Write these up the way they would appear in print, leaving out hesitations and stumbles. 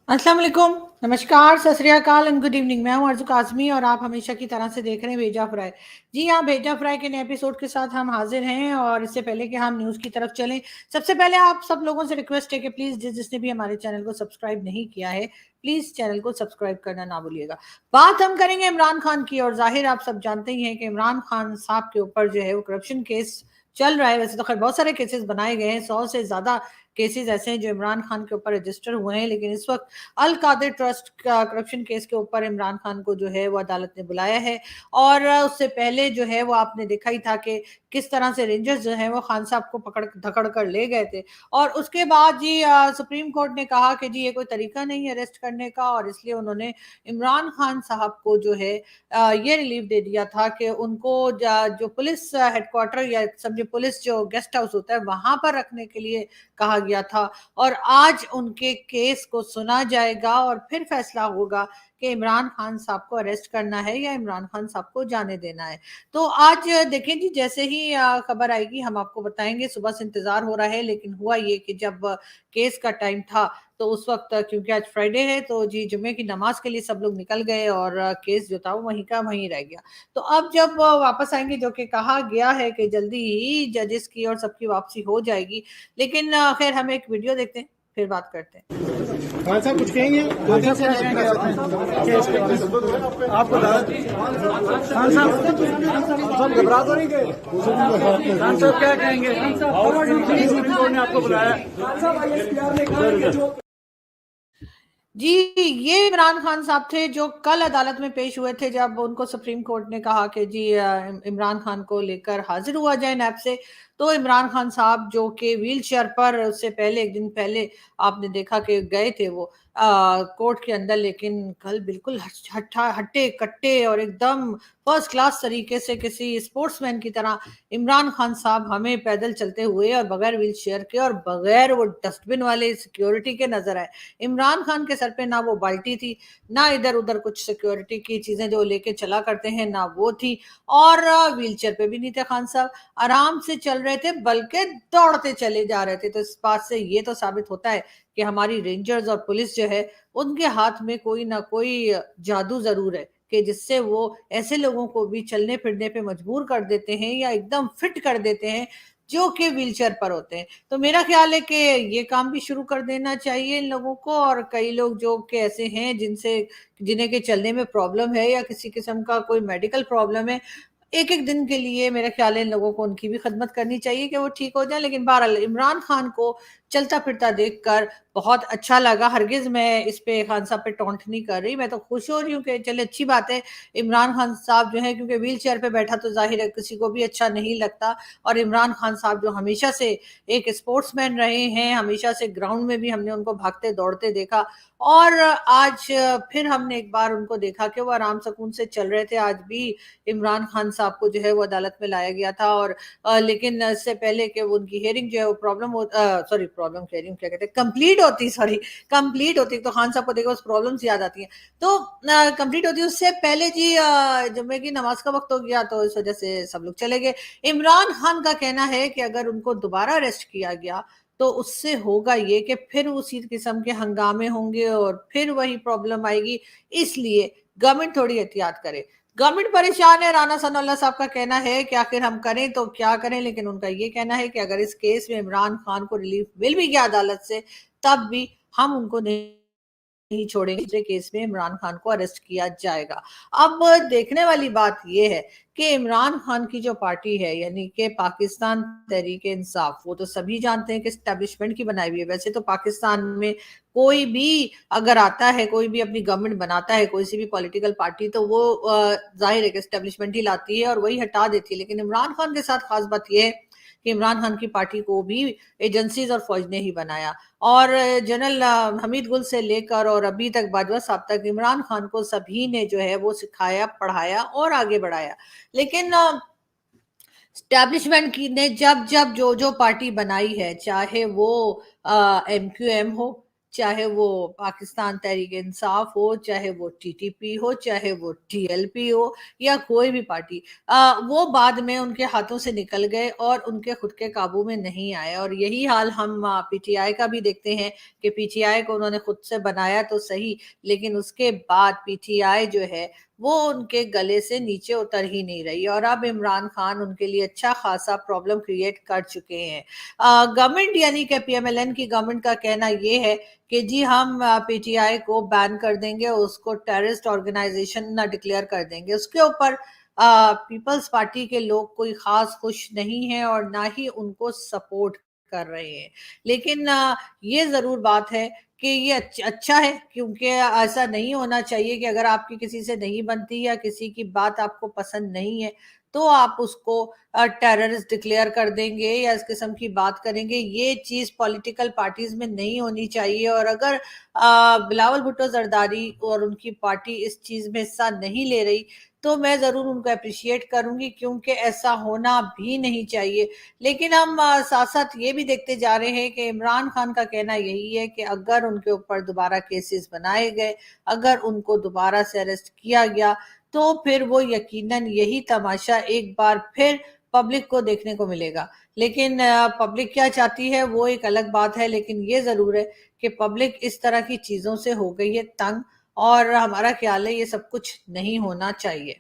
अस्सलाम वालेकुम, नमस्कार, सत श्री अकाल एंड गुड इवनिंग। मैं हूं अर्ज़ू काज़मी और आप हमेशा की तरह से देख रहे हैं भेजा फ्राई। जी हाँ, भेजा फ्राई के नए एपिसोड के साथ हम हाजिर हैं और इससे पहले कि हम न्यूज़ की तरफ चलें, सबसे पहले आप सब लोगों से रिक्वेस्ट है कि प्लीज़ जिसने भी हमारे चैनल को सब्सक्राइब नहीं किया है, प्लीज़ चैनल को सब्सक्राइब करना ना भूलिएगा। बात हम करेंगे इमरान खान की और ज़ाहिर आप सब जानते ही हैं कि इमरान खान साहब के ऊपर जो है वो करप्शन केस चल रहा है। वैसे तो खैर बहुत सारे केसेस बनाए गए हैं, 100 से ज़्यादा केसेस ऐसे हैं जो इमरान खान के ऊपर रजिस्टर हुए हैं, लेकिन इस वक्त अल कादिर ट्रस्ट का करप्शन केस के ऊपर इमरान खान को जो है वो अदालत ने बुलाया है। और उससे पहले जो है वो आपने देखा ही था कि किस तरह से रेंजर्स जो है वो खान साहब को पकड़ धकड़ कर ले गए थे। और उसके बाद जी सुप्रीम कोर्ट ने कहा कि जी ये कोई तरीका नहीं है अरेस्ट करने का, और इसलिए उन्होंने इमरान खान साहब को जो है ये रिलीफ दे दिया था कि उनको जो पुलिस हेडक्वार्टर या समझे पुलिस जो गेस्ट हाउस होता है वहां पर रखने के लिए कहा गया था। और आज उनके केस को सुना जाएगा और फिर फैसला होगा कि इमरान खान साहब को अरेस्ट करना है या इमरान खान साहब को जाने देना है। तो आज देखें जी, जैसे ही खबर आएगी हम आपको बताएंगे। सुबह से इंतजार हो रहा है, लेकिन हुआ ये कि जब केस का टाइम था तो उस वक्त क्योंकि आज फ्राइडे है तो जी जुम्मे की नमाज के लिए सब लोग निकल गए और केस जो था वो वहीं का वहीं रह गया। तो अब जब वापस आएंगे, जो कि कहा गया है कि जल्दी ही जजेस की और सबकी वापसी हो जाएगी, लेकिन खैर हम एक वीडियो देखते हैं फिर बात करते हैं। खान साहब कुछ कहेंगे? आपको खान साहब घबरा तो नहीं गए? खान साहब क्या कहेंगे? सुप्रीम कोर्ट ने आपको बुलाया। जी, ये इमरान खान साहब थे जो कल अदालत में पेश हुए थे जब उनको सुप्रीम कोर्ट ने कहा कि जी इमरान खान को लेकर हाजिर हुआ जाए नैब से। तो इमरान खान साहब जो कि व्हील चेयर पर उससे पहले एक दिन पहले आपने देखा कि गए थे वो कोर्ट के अंदर, लेकिन कल बिल्कुल हट्टे कट्टे और एकदम फर्स्ट क्लास तरीके से किसी स्पोर्ट्समैन की तरह इमरान खान साहब हमें पैदल चलते हुए और बगैर व्हील चेयर के और बगैर वो डस्टबिन वाले सिक्योरिटी के नजर आए। इमरान खान के सर पे ना वो बाल्टी थी, ना इधर उधर कुछ सिक्योरिटी की चीजें जो लेके चला करते हैं ना वो थी, और व्हील चेयर पे भी नहीं थे खान साहब, आराम से चल रहे थे बल्कि दौड़ते चले जा रहे थे। तो इस बात से ये तो साबित होता है कि हमारी रेंजर्स और पुलिस जो है उनके हाथ में कोई ना कोई जादू जरूर है कि जिससे वो ऐसे लोगों को भी चलने फिरने पे मजबूर कर देते हैं या एकदम फिट कर देते हैं जो कि व्हीलचेयर पर होते हैं। तो मेरा ख्याल है कि ये काम भी शुरू कर देना चाहिए इन लोगों को। और कई लोग जो कि ऐसे हैं जिन्हें के चलने में प्रॉब्लम है या किसी किस्म का कोई मेडिकल प्रॉब्लम है, एक एक दिन के लिए मेरा ख्याल है इन लोगों को उनकी भी खदमत करनी चाहिए कि वो ठीक हो जाए। लेकिन बहरहाल इमरान खान को चलता फिरता देखकर बहुत अच्छा लगा। हरगिज मैं इस पे खान साहब पे टोंट नहीं कर रही, मैं तो खुश हो रही हूँ कि चले अच्छी बात है। इमरान खान साहब जो है क्योंकि व्हील चेयर पे बैठा तो जाहिर है किसी को भी अच्छा नहीं लगता। और इमरान खान साहब जो हमेशा से एक स्पोर्ट्समैन रहे हैं, हमेशा से ग्राउंड में भी हमने उनको भागते दौड़ते देखा, और आज फिर हमने एक बार उनको देखा कि वो आराम सुकून से चल रहे थे। आज भी इमरान खान साहब को जो है वो अदालत में लाया गया था, और लेकिन इससे पहले कि वो उनकी हियरिंग जो है वो सॉरी प्रॉब्लम कह रही हूँ, क्या कहते हैं, कंप्लीट होती तो खान साहब को देखो प्रॉब्लम्स याद आती हैं। तो कंप्लीट होती उससे पहले जी जुम्मे की नमाज का वक्त हो गया तो इस वजह से सब लोग चले गए। इमरान खान का कहना है कि अगर उनको दोबारा अरेस्ट किया गया तो उससे होगा ये कि फिर उसी किस्म के हंगामे होंगे और फिर वही प्रॉब्लम आएगी। इसलिए गवर्नमेंट थोड़ी एहतियात करे। गवर्नमेंट परेशान है। राना सनाउल्लाह साहब का कहना है कि आखिर हम करें तो क्या करें, लेकिन उनका ये कहना है कि अगर इस केस में इमरान खान को रिलीफ मिल भी गया अदालत से, तब भी हम उनको नहीं छोड़ेंगे। दूसरे केस में इमरान खान को अरेस्ट किया जाएगा। अब देखने वाली बात यह है कि इमरान खान की जो पार्टी है यानी कि पाकिस्तान तहरीक इंसाफ, वो तो सभी जानते हैं कि एस्टेब्लिशमेंट की बनाई हुई है। वैसे तो पाकिस्तान में कोई भी अगर आता है, कोई भी अपनी गवर्नमेंट बनाता है, कोई सी भी पॉलिटिकल पार्टी, तो वो जाहिर है कि एस्टेब्लिशमेंट ही लाती है और वही हटा देती है। लेकिन इमरान खान के साथ खास बात यह है कि इमरान खान की पार्टी को भी एजेंसीज और फौज ने ही बनाया। और जनरल हमीद गुल से लेकर और अभी तक बाजवा साहब तक इमरान खान को सभी ने जो है वो सिखाया, पढ़ाया और आगे बढ़ाया। लेकिन स्टैब्लिशमेंट की ने जब जब जो जो पार्टी बनाई है, चाहे वो एमक्यूएम हो, चाहे वो पाकिस्तान तहरीक इंसाफ हो, चाहे वो टीटीपी हो, चाहे वो टीएलपी हो या कोई भी पार्टी, वो बाद में उनके हाथों से निकल गए और उनके खुद के काबू में नहीं आए। और यही हाल हम पीटीआई का भी देखते हैं कि पीटीआई को उन्होंने खुद से बनाया तो सही, लेकिन उसके बाद पीटीआई जो है वो उनके गले से नीचे उतर ही नहीं रही, और अब इमरान खान उनके लिए अच्छा खासा प्रॉब्लम क्रिएट कर चुके हैं। गवर्नमेंट यानी कि पीएमएलएन की गवर्नमेंट का कहना ये है कि जी हम पीटीआई को बैन कर देंगे, उसको टेररिस्ट ऑर्गेनाइजेशन डिक्लेयर कर देंगे। उसके ऊपर पीपल्स पार्टी के लोग कोई खास खुश नहीं है और ना ही उनको सपोर्ट कर रहे हैं। लेकिन ये जरूर बात है कि ये अच्छा है, क्योंकि ऐसा नहीं होना चाहिए कि अगर आपकी किसी से नहीं बनती या किसी की बात आपको पसंद नहीं है तो आप उसको टेररिस्ट डिक्लेयर कर देंगे या इस किस्म की बात करेंगे। ये चीज पॉलिटिकल पार्टीज में नहीं होनी चाहिए। और अगर बिलावल भुट्टो जरदारी और उनकी पार्टी इस चीज में हिस्सा नहीं ले रही तो मैं जरूर उनको अप्रिशिएट करूंगी, क्योंकि ऐसा होना भी नहीं चाहिए। लेकिन हम साथ साथ ये भी देखते जा रहे हैं कि इमरान खान का कहना यही है कि अगर उनके ऊपर दोबारा केसेस बनाए गए, अगर उनको दोबारा से अरेस्ट किया गया, तो फिर वो यकीनन यही तमाशा एक बार फिर पब्लिक को देखने को मिलेगा। लेकिन पब्लिक क्या चाहती है वो एक अलग बात है, लेकिन ये जरूर है कि पब्लिक इस तरह की चीजों से हो गई है तंग, और हमारा ख्याल है ये सब कुछ नहीं होना चाहिए।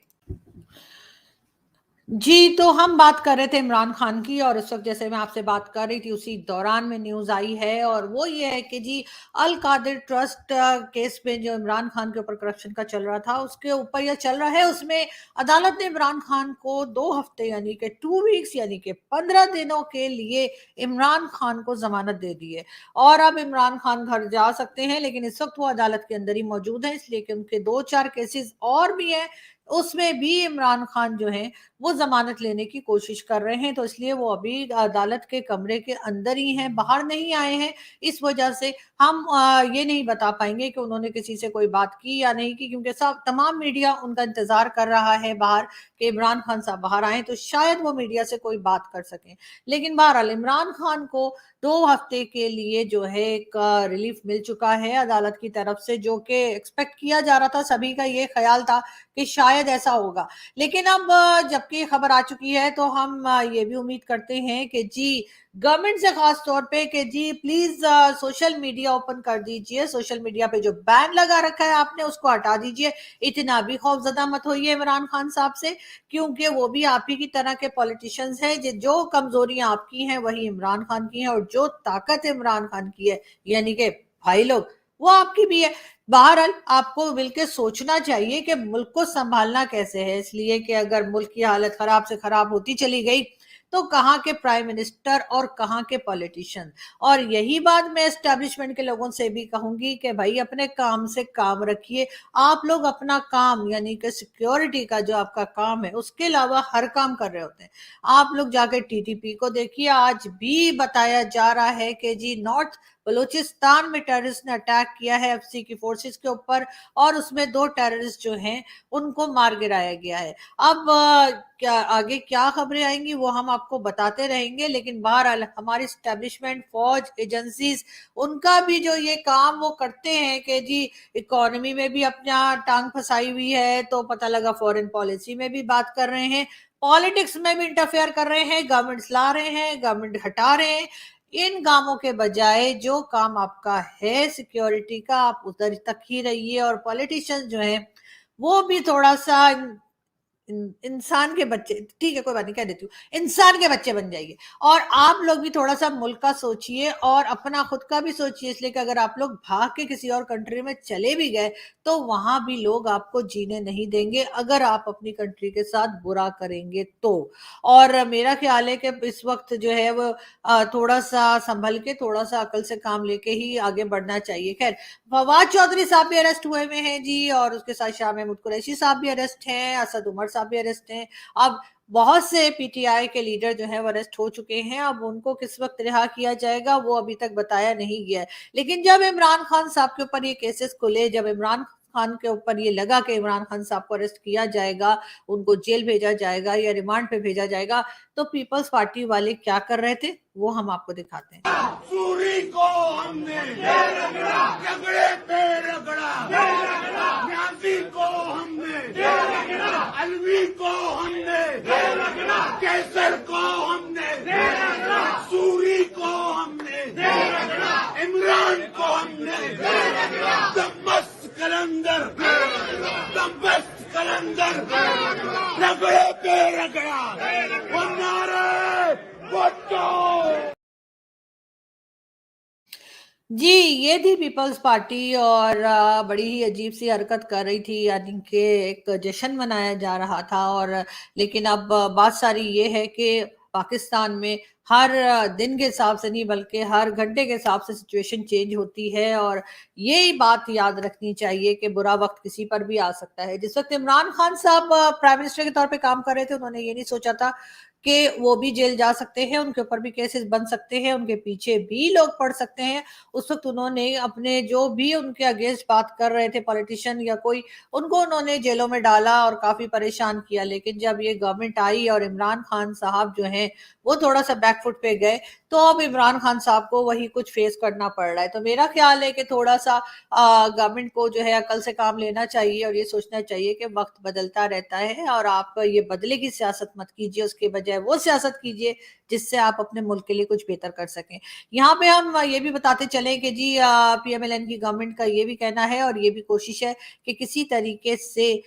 जी, तो हम बात कर रहे थे इमरान खान की, और उस वक्त जैसे मैं आपसे बात कर रही थी उसी दौरान में न्यूज आई है, और वो ये है कि जी अल कादिर ट्रस्ट केस में जो इमरान खान के ऊपर करप्शन का चल रहा था उसके ऊपर या चल रहा है, उसमें अदालत ने इमरान खान को 2 हफ्ते यानी कि 2 वीक्स यानी कि 15 दिनों के लिए इमरान खान को जमानत दे दी है। और अब इमरान खान घर जा सकते हैं, लेकिन इस वक्त वो अदालत के अंदर ही मौजूद है, इसलिए कि उनके 2-4 केसेस और भी हैं, उसमें भी इमरान खान जो है वो जमानत लेने की कोशिश कर रहे हैं। तो इसलिए वो अभी अदालत के कमरे के अंदर ही हैं, बाहर नहीं आए हैं। इस वजह से हम ये नहीं बता पाएंगे कि उन्होंने किसी से कोई बात की या नहीं की, क्योंकि सब तमाम मीडिया उनका इंतजार कर रहा है बाहर कि इमरान खान साहब बाहर आए तो शायद वो मीडिया से कोई बात कर सकें। लेकिन बहरहाल इमरान खान को 2 हफ्ते के लिए जो है एक रिलीफ मिल चुका है अदालत की तरफ से, जो कि एक्सपेक्ट किया जा रहा था। सभी का ये ख्याल था कि शायद ऐसा होगा, लेकिन अब जबकि खबर आ चुकी है तो हम ये भी उम्मीद करते हैं कि जी गवर्नमेंट से खास तौर पे कि जी प्लीज सोशल मीडिया ओपन कर दीजिए, सोशल मीडिया पे जो बैन लगा रखा है आपने उसको हटा दीजिए। इतना भी खौफजदा मत होइए इमरान खान साहब से, क्योंकि वो भी आप ही की तरह के पॉलिटिशियंस हैं। जो कमजोरियां आपकी हैं वही इमरान खान की हैं, और जो ताकत इमरान खान की है यानी कि भाई लोग वो आपकी भी है। बहरहाल आपको मिलकर सोचना चाहिए कि मुल्क को संभालना कैसे है, इसलिए कि अगर मुल्क की हालत खराब से खराब होती चली गई तो कहाँ के प्राइम मिनिस्टर और कहाँ के पॉलिटिशियन। और यही बात मैं एस्टेब्लिशमेंट के लोगों से भी कहूंगी कि भाई अपने काम से काम रखिए। आप लोग अपना काम यानी कि सिक्योरिटी का जो आपका काम है उसके अलावा हर काम कर रहे होते हैं। आप लोग जाके टीटीपी को देखिए, आज भी बताया जा रहा है कि जी नॉर्थ बलूचिस्तान में टेररिस्ट ने अटैक किया है एफसी की फोर्सेस के ऊपर, और उसमें 2 टेररिस्ट जो हैं उनको मार गिराया गया है। अब क्या आगे क्या खबरें आएंगी वो हम आपको बताते रहेंगे, लेकिन बहरहाल हमारी स्टैब्लिशमेंट फौज एजेंसीज उनका भी जो ये काम वो करते हैं कि जी इकोनॉमी में भी अपना टांग फंसाई हुई है, तो पता लगा फॉरेन पॉलिसी में भी बात कर रहे हैं, पॉलिटिक्स में भी इंटरफेयर कर रहे हैं, गवर्नमेंट ला रहे हैं, गवर्नमेंट हटा रहे हैं। इन कामों के बजाय जो काम आपका है सिक्योरिटी का आप उधर तक ही रहिए, और पॉलिटिशियंस जो हैं वो भी थोड़ा सा इंसान के बच्चे, ठीक है कोई बात नहीं कह देती हूँ, इंसान के बच्चे बन जाइए। और आप लोग भी थोड़ा सा मुल्क का सोचिए और अपना खुद का भी सोचिए, इसलिए कि अगर आप लोग भाग के किसी और कंट्री में चले भी गए तो वहां भी लोग आपको जीने नहीं देंगे अगर आप अपनी कंट्री के साथ बुरा करेंगे तो। और मेरा ख्याल है कि इस वक्त जो है वो थोड़ा सा संभल के, थोड़ा सा अकल से काम लेके ही आगे बढ़ना चाहिए। खैर, फवाद चौधरी साहब भी अरेस्ट हुए हुए हैं जी, और उसके साथ शाह महमूद कुरैशी साहब भी अरेस्ट हैं, असद उमर साहब भी अरेस्ट हैं। अब बहुत से पीटीआई के लीडर जो है वो अरेस्ट हो चुके हैं, अब उनको किस वक्त रिहा किया जाएगा वो अभी तक बताया नहीं गया है। लेकिन जब इमरान खान साहब के ऊपर ये केसेस खुले, जब इमरान खान के ऊपर ये लगा कि इमरान खान साहब को अरेस्ट किया जाएगा, उनको जेल भेजा जाएगा या रिमांड पे भेजा जाएगा, तो पीपल्स पार्टी वाले क्या कर रहे थे वो हम आपको दिखाते हैं। सूरी को हमने रगड़े पे रगड़ा, न्याजी को हमने, अलवी को हमने, कैसर को हमने, सूरी को हमने, इमरान को हमने, दमस्त कलंदर, दमस्त कलंदर, रगड़े पे रगड़ा, वो नारे वोटो। जी, ये थी पीपल्स पार्टी और बड़ी ही अजीब सी हरकत कर रही थी, यानी कि एक जश्न मनाया जा रहा था। और लेकिन अब बात सारी ये है कि पाकिस्तान में हर दिन के हिसाब से नहीं बल्कि हर घंटे के हिसाब से सिचुएशन चेंज होती है, और यही बात याद रखनी चाहिए कि बुरा वक्त किसी पर भी आ सकता है। जिस वक्त इमरान खान साहब प्राइम मिनिस्टर के तौर पे काम कर रहे थे, उन्होंने ये नहीं सोचा था कि वो भी जेल जा सकते हैं, उनके ऊपर भी केसेस बन सकते हैं, उनके पीछे भी लोग पड़ सकते हैं। उस वक्त उन्होंने अपने जो भी उनके अगेंस्ट बात कर रहे थे पॉलिटिशियन या कोई, उनको उन्होंने जेलों में डाला और काफी परेशान किया। लेकिन जब ये गवर्नमेंट आई और इमरान खान साहब जो हैं वो थोड़ा सा बैकफुट पे गए, तो अब इमरान खान साहब को वही कुछ फेस करना पड़ रहा है। तो मेरा ख्याल है कि थोड़ा सा गवर्नमेंट को जो है अकल से काम लेना चाहिए और ये सोचना चाहिए कि वक्त बदलता रहता है और आप ये बदले की सियासत मत कीजिए, उसके बजाय वो सियासत कीजिए जिससे आप अपने मुल्क के लिए कुछ बेहतर कर सकें। यहाँ पे हम ये भी बताते चलें कि जी PMLN की गवर्नमेंट का ये भी कहना है और ये भी कोशिश है कि किसी तरीके से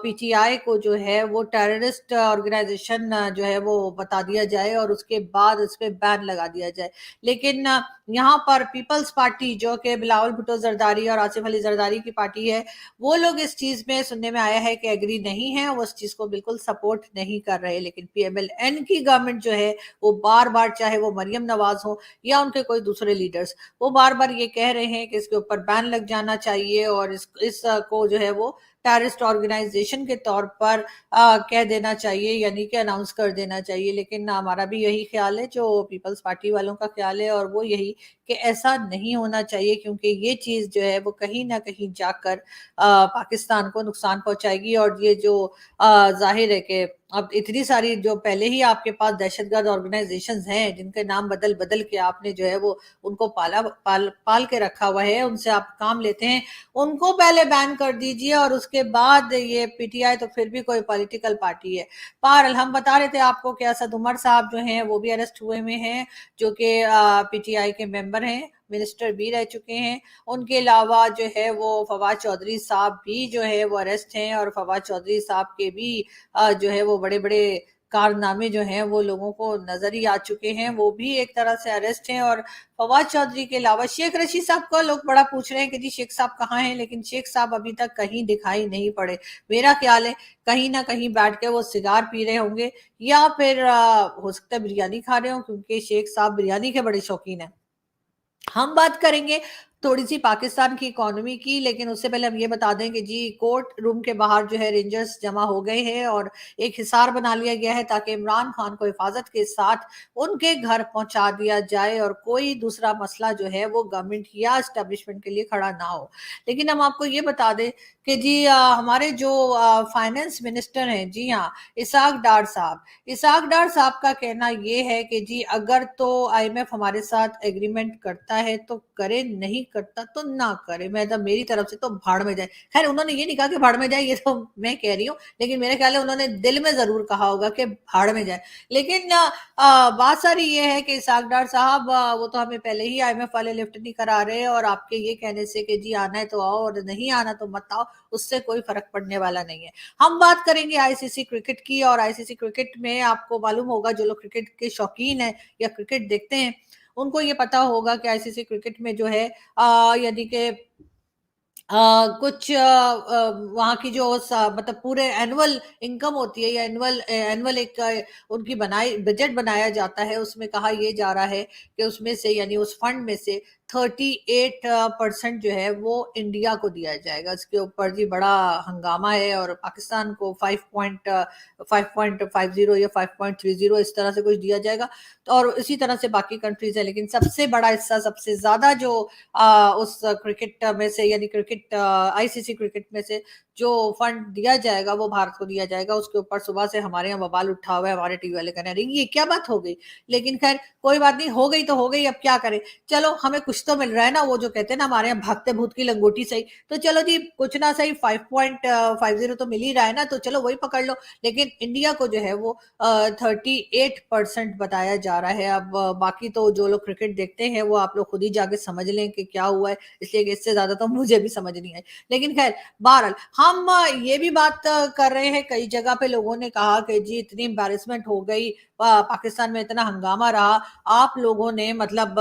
PTI को जो है वो टेररिस्ट ऑर्गेनाइजेशन जो है वो बता दिया जाए और उसके बाद उस पर बैन लगा दिया जाए। लेकिन यहाँ पर पीपल्स पार्टी जो कि बिलावल भुट्टो जरदारी और आसिफ अली जरदारी की पार्टी है, वो लोग इस चीज में सुनने में आया है कि एग्री नहीं है, वो इस चीज को बिल्कुल सपोर्ट नहीं कर रहे। लेकिन PMLN की गवर्नमेंट जो है वो बार बार, चाहे वो मरियम नवाज हो या उनके कोई दूसरे लीडर्स, वो बार बार ये कह रहे हैं कि इसके ऊपर बैन लग जाना चाहिए और इस को जो है वो टेररिस्ट ऑर्गेनाइजेशन के तौर पर कह देना चाहिए, यानी कि अनाउंस कर देना चाहिए। लेकिन हमारा भी यही ख्याल है, जो पीपल्स पार्टी वालों का ख्याल है, और वो यही कि ऐसा नहीं होना चाहिए, क्योंकि ये चीज जो है वो कहीं ना कहीं जाकर पाकिस्तान को नुकसान पहुंचाएगी। और ये जो जाहिर है कि अब इतनी सारी जो पहले ही आपके पास दहशतगर्द ऑर्गेनाइजेशंस हैं जिनके नाम बदल बदल के आपने जो है वो उनको पाल के रखा हुआ है, उनसे आप काम लेते हैं, उनको पहले बैन कर दीजिए और उसके बाद ये PTI तो फिर भी कोई पॉलिटिकल पार्टी है। बहरहाल हम बता रहे थे आपको कि असद उमर साहब जो हैं वो भी अरेस्ट हुए हैं, जो कि PTI के मेंबर हैं, मिनिस्टर भी रह चुके हैं। उनके अलावा जो है वो फवाद चौधरी साहब भी जो है वो अरेस्ट हैं, और फवाद चौधरी साहब के भी जो है वो बड़े बड़े कारनामे जो हैं वो लोगों को नजर ही आ चुके हैं, वो भी एक तरह से अरेस्ट हैं। और फवाद चौधरी के अलावा शेख रशीद साहब को लोग बड़ा पूछ रहे हैं कि जी शेख साहब कहाँ हैं, लेकिन शेख साहब अभी तक कहीं दिखाई नहीं पड़े। मेरा ख्याल है कहीं ना कहीं बैठ के वो सिगार पी रहे होंगे या फिर हो सकता है बिरयानी खा रहे हो, क्योंकि शेख साहब बिरयानी के बड़े शौकीन हैं। हम बात करेंगे थोड़ी सी पाकिस्तान की इकोनॉमी की, लेकिन उससे पहले हम ये बता दें कि जी कोर्ट रूम के बाहर जो है रेंजर्स जमा हो गए हैं और एक हिसार बना लिया गया है ताकि इमरान खान को हिफाजत के साथ उनके घर पहुंचा दिया जाए और कोई दूसरा मसला जो है वो गवर्नमेंट या एस्टेब्लिशमेंट के लिए खड़ा ना हो। लेकिन हम आपको ये बता दें कि जी हमारे जो फाइनेंस मिनिस्टर हैं, जी हाँ, इसाक डार साहब का कहना ये है कि जी अगर तो IMF हमारे साथ एग्रीमेंट करता है तो करे, नहीं करता तो ना करे, मेरी तरफ से तो भाड़ में जाए। खैर उन्होंने ये नहीं कहा कि भाड़ में जाए, ये तो मैं कह रही हूँ, लेकिन मेरे ख्याल है उन्होंने दिल में जरूर कहा होगा कि भाड़ में जाए। लेकिन बात सारी ये है कि इसाक डार साहब वो तो हमें पहले ही IMF वाले लिफ्ट नहीं करा रहे, और आपके ये कहने से कि जी आना है तो आओ और नहीं आना तो मत आओ, उससे कोई फर्क पड़ने वाला नहीं है। हम बात करेंगे ICC क्रिकेट की, और ICC क्रिकेट में आपको मालूम होगा, जो लोग क्रिकेट के शौकीन है या क्रिकेट देखते हैं उनको ये पता होगा कि ICC क्रिकेट में जो है यानी कि कुछ वहाँ की जो मतलब पूरे एनुअल इनकम होती है या एनुअल एक उनकी बजट बनाया जाता है, उसमें कहा ये जा रहा है कि उसमें से यानी उस फंड में से 38% जो है वो इंडिया को दिया जाएगा। इसके ऊपर जी बड़ा हंगामा है और पाकिस्तान को 5.50 या 5.30 इस तरह से कुछ दिया जाएगा, और इसी तरह से बाकी कंट्रीज है। लेकिन सबसे बड़ा हिस्सा, सबसे ज्यादा जो उस क्रिकेट में से यानी क्रिकेट क्रिकेट आईसीसी क्रिकेट में से जो फंड दिया जाएगा वो भारत को दिया जाएगा, उसके ऊपर सुबह से हमारे यहाँ बवाल उठा हुआ है, हमारे टीवी वाले कह रहे हैं ये क्या बात हो गई। लेकिन खैर कोई बात नहीं, हो गई तो हो गई, अब क्या करें, चलो हमें कुछ तो मिल रहा है ना, वो जो कहते हैं ना हमारे यहाँ भागते भूत की लंगोटी सही, तो चलो जी कुछ ना सही 5.50 तो मिल ही रहा है ना, तो चलो वही पकड़ लो। लेकिन इंडिया को जो है वो 38% बताया जा रहा है। अब बाकी तो जो लोग क्रिकेट देखते हैं वो आप लोग खुद ही जाके समझ लें कि क्या हुआ है, इसलिए कि इससे ज्यादा तो मुझे भी समझ नहीं आई। लेकिन खैर बहरहाल हम ये भी बात कर रहे हैं, कई जगह पे लोगों ने कहा कि जी इतनी एम्बैरेसमेंट हो गई, पाकिस्तान में इतना हंगामा रहा, आप लोगों ने मतलब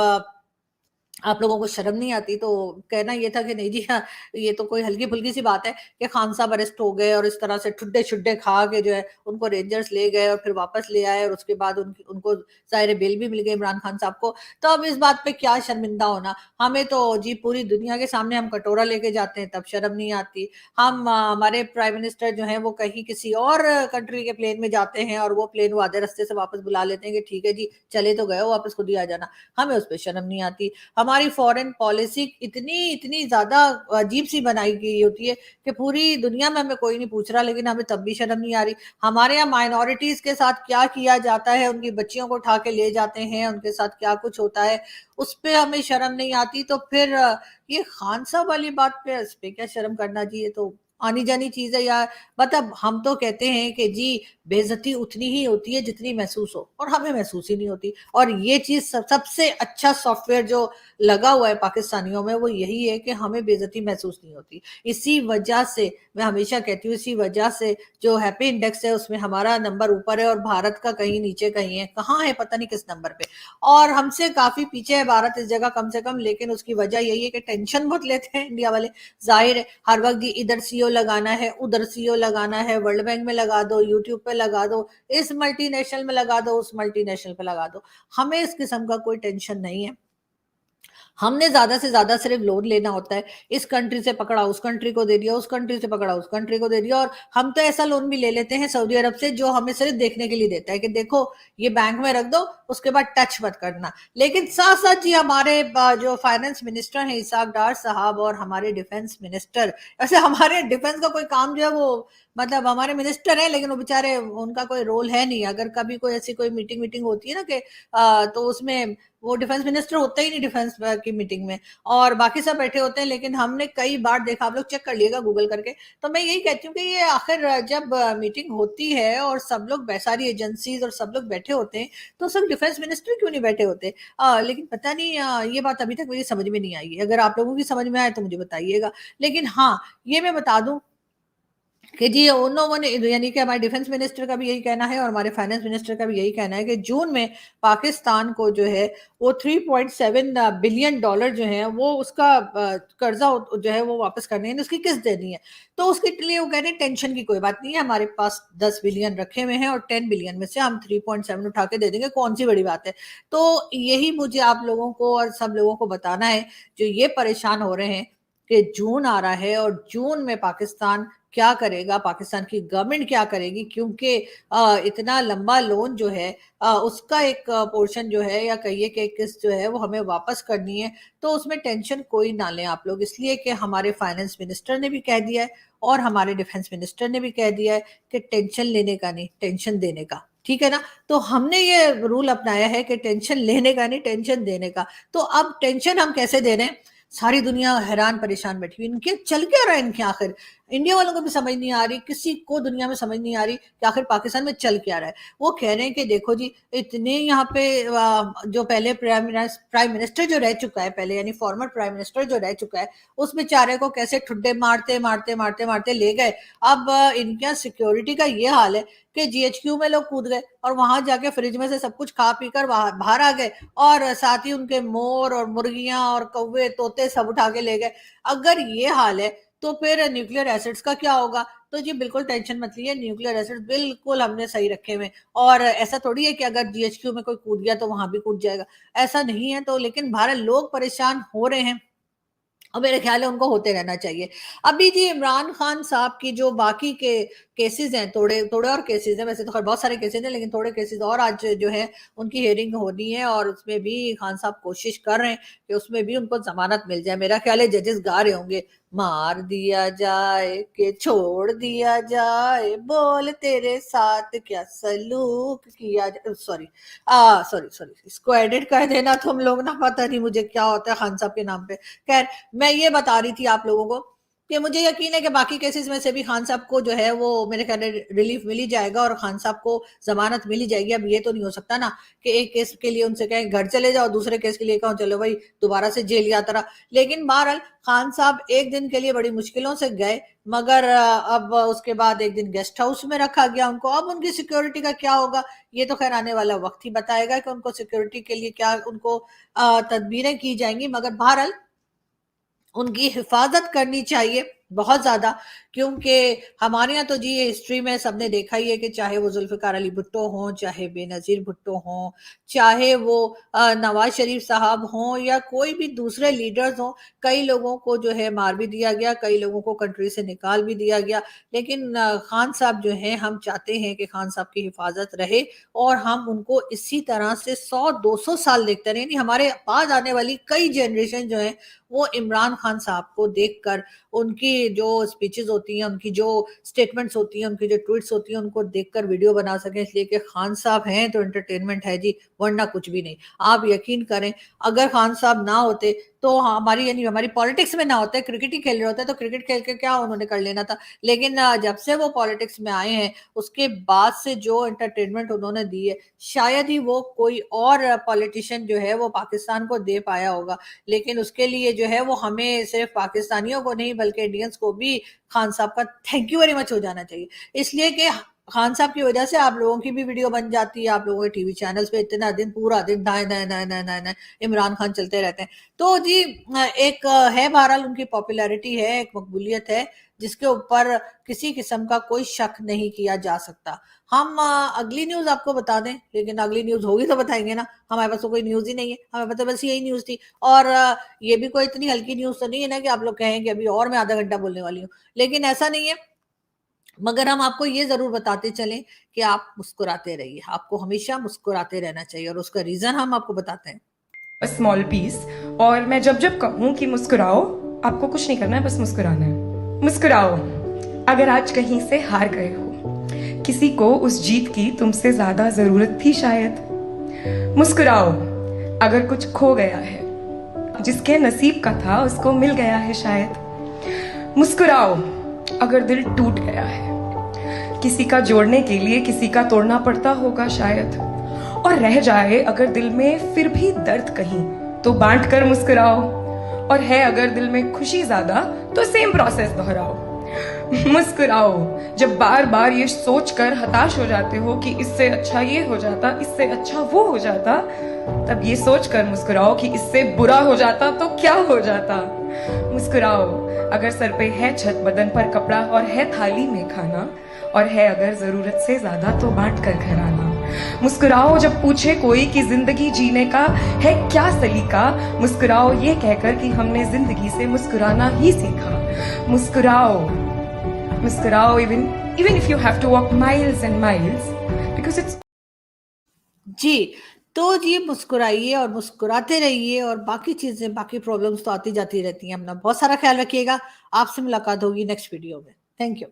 आप लोगों को शर्म नहीं आती। तो कहना ये था कि नहीं जी हाँ, ये तो कोई हल्की फुल्की सी बात है कि खान साहब अरेस्ट हो गए और इस तरह से ठुड्डे छुड्डे खा के जो है उनको रेंजर्स ले गए और फिर वापस ले आए, और उसके बाद उनको ज़ाहिर बेल भी मिल गई इमरान खान साहब को। तो अब इस बात पे क्या शर्मिंदा होना, हमें तो जी पूरी दुनिया के सामने हम कटोरा लेके जाते हैं तब शर्म नहीं आती। हम हमारे प्राइम मिनिस्टर जो है वो कहीं किसी और कंट्री के प्लेन में जाते हैं और वो प्लेन वो आधे रास्ते से वापस बुला लेते हैं कि ठीक है जी चले तो गए हो, वापस खुद ही आ जाना, हमें उस पर शर्म नहीं आती। हमारी फॉरेन पॉलिसी इतनी ज्यादा अजीब सी बनाई गई होती है कि पूरी दुनिया में हमें कोई नहीं पूछ रहा, लेकिन हमें तब भी शर्म नहीं आ रही। हमारे यहाँ माइनॉरिटीज के साथ क्या किया जाता है, उनकी बच्चियों को उठा के ले जाते हैं, उनके साथ क्या कुछ होता है, उस पे हमें शर्म नहीं आती। तो फिर ये खान साहब वाली बात पे इस पे क्या शर्म करना जी, ये तो आनी जानी चीज है यार। मतलब हम तो कहते हैं कि जी बेइज्जती उतनी ही होती है जितनी महसूस हो, और हमें महसूस ही नहीं होती। और ये चीज सबसे अच्छा सॉफ्टवेयर जो लगा हुआ है पाकिस्तानियों में वो यही है कि हमें बेइज्जती महसूस नहीं होती। इसी वजह से मैं हमेशा कहती हूँ, इसी वजह से जो हैप्पी इंडेक्स है उसमें हमारा नंबर ऊपर है और भारत का कहीं नीचे कहीं है, कहाँ है पता नहीं किस नंबर पे, और हमसे काफी पीछे है भारत इस जगह कम से कम। लेकिन उसकी वजह यही है कि टेंशन बहुत लेते हैं इंडिया वाले, जाहिर है हर वक्त जी इधर सीओ लगाना है, उधर सीओ लगाना है, वर्ल्ड बैंक में लगा दो, यूट्यूब पे लगा दो, इस मल्टीनेशनल में लगा दो, उस मल्टीनेशनल पे लगा दो। हमें इस किस्म का कोई टेंशन नहीं है। हमने ज्यादा से ज्यादा सिर्फ लोन लेना होता है, इस कंट्री से पकड़ा उस कंट्री को दे दिया, उस कंट्री से पकड़ा उस कंट्री को दे दिया। और हम तो ऐसा लोन भी ले लेते हैं सऊदी अरब से जो हमें सिर्फ देखने के लिए देता है कि देखो ये बैंक में रख दो, उसके बाद टच मत करना। लेकिन साथ साथ जी हमारे जो फाइनेंस मिनिस्टर हैं इसाक डार साहब और हमारे डिफेंस मिनिस्टर, ऐसे हमारे डिफेंस का कोई काम जो है वो मतलब हमारे मिनिस्टर है लेकिन वो बेचारे उनका कोई रोल है नहीं। अगर कभी कोई ऐसी कोई मीटिंग होती है ना कि तो उसमें वो डिफेंस मिनिस्टर होता ही नहीं डिफेंस की मीटिंग में, और बाकी सब बैठे होते हैं। लेकिन हमने कई बार देखा, आप लोग चेक कर लिएगा गूगल करके। तो मैं यही कहती हूँ कि ये आखिर जब मीटिंग होती है और सब लोग सारी एजेंसीज और सब लोग बैठे होते हैं तो सब डिफेंस मिनिस्टर क्यों नहीं बैठे होते। लेकिन पता नहीं ये बात अभी तक मुझे समझ में नहीं आई है। अगर आप लोगों की समझ में आए तो मुझे बताइएगा। लेकिन हाँ ये मैं बता दूं कि जी उन्होंने यानी कि हमारे डिफेंस मिनिस्टर का भी यही कहना है और हमारे फाइनेंस मिनिस्टर का भी यही कहना है कि जून में पाकिस्तान को जो है वो 3.7 बिलियन डॉलर जो है वो उसका कर्जा जो है वो वापस करने है, उसकी किस्त देनी है। तो उसके लिए वो कह रहे हैं टेंशन की कोई बात नहीं है, हमारे पास 10 बिलियन रखे हुए हैं और 10 बिलियन में से हम 3.7 उठा के दे देंगे, कौन सी बड़ी बात है। तो यही मुझे आप लोगों को और सब लोगों को बताना है जो ये परेशान हो रहे हैं कि जून आ रहा है और जून में पाकिस्तान क्या करेगा, पाकिस्तान की गवर्नमेंट क्या करेगी, क्योंकि इतना लंबा लोन जो है उसका एक पोर्शन जो है या कहिए कि किस्त जो है वो हमें वापस करनी है। तो उसमें टेंशन कोई ना लें आप लोग, इसलिए कि हमारे फाइनेंस मिनिस्टर ने भी कह दिया है और हमारे डिफेंस मिनिस्टर ने भी कह दिया है कि टेंशन लेने का नहीं टेंशन देने का, ठीक है ना। तो हमने ये रूल अपनाया है कि टेंशन लेने का नहीं टेंशन देने का। तो अब टेंशन हम कैसे दे रहे हैं, सारी दुनिया हैरान परेशान बैठी हुई, इनके चल क्या रहा है इनके आखिर, इंडिया वालों को भी समझ नहीं आ रही, किसी को दुनिया में समझ नहीं आ रही कि आखिर पाकिस्तान में चल क्या रहा है। वो कह रहे हैं कि देखो जी इतने यहाँ पे जो पहले प्राइम मिनिस्टर जो रह चुका है पहले, यानी फॉर्मर प्राइम मिनिस्टर जो रह चुका है, उस बेचारे को कैसे ठुड्डे मारते मारते मारते मारते ले गए। अब इनके सिक्योरिटी का ये हाल है कि जीएचक्यू में लोग कूद गए और वहां जाके फ्रिज में से सब कुछ खा पी कर बाहर आ गए, और साथ ही उनके मोर और मुर्गियां और कौवे तोते सब उठा के ले गए। अगर ये हाल है तो फिर न्यूक्लियर एसिड्स का क्या होगा। तो जी बिल्कुल टेंशन मत लीजिए, न्यूक्लियर एसिड्स बिल्कुल हमने सही रखे हुए। और ऐसा थोड़ी है कि अगर जीएचक्यू में कोई कूद गया तो वहां भी कूद जाएगा, ऐसा नहीं है। तो लेकिन भारत लोग परेशान हो रहे हैं और मेरे ख्याल है उनको होते रहना चाहिए। अभी जी इमरान खान साहब की जो बाकी के केसेस हैं, थोड़े थोड़े और केसेस हैं, वैसे तो खैर बहुत सारे केसेस हैं लेकिन थोड़े केसेस और आज जो है उनकी हियरिंग होनी है और उसमें भी खान साहब कोशिश कर रहे हैं कि उसमें भी उनको जमानत मिल जाए। मेरा ख्याल है जजेस गा रहे होंगे मार दिया जाए कि छोड़ दिया जाए, बोल तेरे साथ क्या सलूक किया जाए। सॉरी सॉरी, इसको एडिट कर देना तुम लोग ना, पता नहीं मुझे क्या होता है खान साहब के नाम पे। खैर, मैं ये बता रही थी आप लोगों को कि मुझे यकीन है कि बाकी केसेस में से भी खान साहब को जो है वो मेरे ख्याल रिलीफ मिल ही जाएगा और खान साहब को जमानत मिल ही जाएगी। अब ये तो नहीं हो सकता ना कि एक केस के लिए उनसे कहें घर चले जाओ, दूसरे केस के लिए कहो चलो भाई दोबारा से जेल यात्रा। लेकिन बहरहाल खान साहब एक दिन के लिए बड़ी मुश्किलों से गए, मगर अब उसके बाद एक दिन गेस्ट हाउस में रखा गया उनको। अब उनकी सिक्योरिटी का क्या होगा ये तो खैर आने वाला वक्त ही बताएगा कि उनको सिक्योरिटी के लिए क्या उनको तदबीरें की जाएंगी, मगर बहरहाल उनकी हिफाजत करनी चाहिए बहुत ज्यादा, क्योंकि हमारे यहाँ तो जी ये हिस्ट्री में सबने देखा ही है कि चाहे वो जुल्फिकार अली भुट्टो हों, चाहे बेनजीर भुट्टो हों, चाहे वो नवाज शरीफ साहब हों या कोई भी दूसरे लीडर्स हों, कई लोगों को जो है मार भी दिया गया, कई लोगों को कंट्री से निकाल भी दिया गया। लेकिन खान साहब जो हैं, हम चाहते हैं कि खान साहब की हिफाजत रहे और हम उनको इसी तरह से 100-200 साल देखते रहे। हमारे पास आने वाली कई जनरेशन जो है वो इमरान खान साहब को देखकर, उनकी जो स्पीचेस होती हैं, उनकी जो स्टेटमेंट्स होती हैं, उनकी जो ट्वीट्स होती हैं, उनको देखकर वीडियो बना सकें। इसलिए कि खान साहब हैं तो एंटरटेनमेंट है जी, वरना कुछ भी नहीं। आप यकीन करें अगर खान साहब ना होते तो हमारी यानी हमारी पॉलिटिक्स में ना होते, क्रिकेट ही खेल रहे होते तो क्रिकेट खेल के क्या उन्होंने कर लेना था। लेकिन जब से वो पॉलिटिक्स में आए हैं उसके बाद से जो एंटरटेनमेंट उन्होंने दी है, शायद ही वो कोई और पॉलिटिशियन जो है वो पाकिस्तान को दे पाया होगा। लेकिन उसके लिए जो है वो हमें सिर्फ पाकिस्तानियों को नहीं बल्कि इंडियंस को भी खान साहब का थैंक यू वेरी मच हो जाना चाहिए। इसलिए कि खान साहब की वजह से आप लोगों की भी वीडियो बन जाती है, आप लोगों के टीवी चैनल्स पे इतना दिन पूरा दिन नए नए नए नए नए नए इमरान खान चलते रहते हैं। तो जी एक है बहरहाल उनकी पॉपुलैरिटी है, एक मकबूलियत है जिसके ऊपर किसी किस्म का कोई शक नहीं किया जा सकता। हम अगली न्यूज आपको बता दें, लेकिन अगली न्यूज होगी तो बताएंगे ना, हमारे पास तो कोई न्यूज ही नहीं है, हमें पता बस यही न्यूज थी। और ये भी कोई इतनी हल्की न्यूज तो नहीं है ना कि आप लोग कहेंगे अभी और मैं आधा घंटा बोलने वाली हूँ, लेकिन ऐसा नहीं है। मगर हम आपको ये जरूर बताते चलें कि आप मुस्कुराते रहिए, आपको हमेशा मुस्कुराते रहना चाहिए और उसका रीजन हम आपको बताते हैं। स्मॉल पीस, और मैं जब जब कहूं कि मुस्कुराओ, आपको कुछ नहीं करना है, बस मुस्कुराना है। मुस्कुराओ अगर आज कहीं से हार गए हो, किसी को उस जीत की तुमसे ज्यादा जरूरत थी शायद। मुस्कुराओ अगर कुछ खो गया है, जिसके नसीब का था उसको मिल गया है शायद। मुस्कुराओ अगर दिल टूट गया है, किसी का जोड़ने के लिए किसी का तोड़ना पड़ता होगा शायद। और रह जाए अगर दिल में फिर भी दर्द कहीं, तो बांट कर मुस्कुराओ। और है अगर दिल में खुशी ज्यादा तो सेम प्रोसेस दोहराओ। मुस्कुराओ जब बार बार ये सोच कर हताश हो जाते हो कि इससे अच्छा ये हो जाता, इससे अच्छा वो हो जाता, तब ये सोच कर मुस्कुराओ कि इससे बुरा हो जाता तो क्या हो जाता। मुस्कुराओ अगर सर पे है छत, बदन पर कपड़ा और है थाली में खाना, और है अगर जरूरत से ज्यादा तो बांट कर घर आना। मुस्कुराओ जब पूछे कोई कि जिंदगी जीने का है क्या सलीका, मुस्कुराओ ये कहकर कि हमने जिंदगी से मुस्कुराना ही सीखा। मुस्कुराओ मुस्कुराओ even if you have to walk miles and miles because it's जी। तो जी मुस्कुराइए और मुस्कुराते रहिए, और बाकी चीजें बाकी प्रॉब्लम्स तो आती जाती रहती हैं। अपना बहुत सारा ख्याल रखिएगा। आपसे मुलाकात होगी नेक्स्ट वीडियो में। Thank you.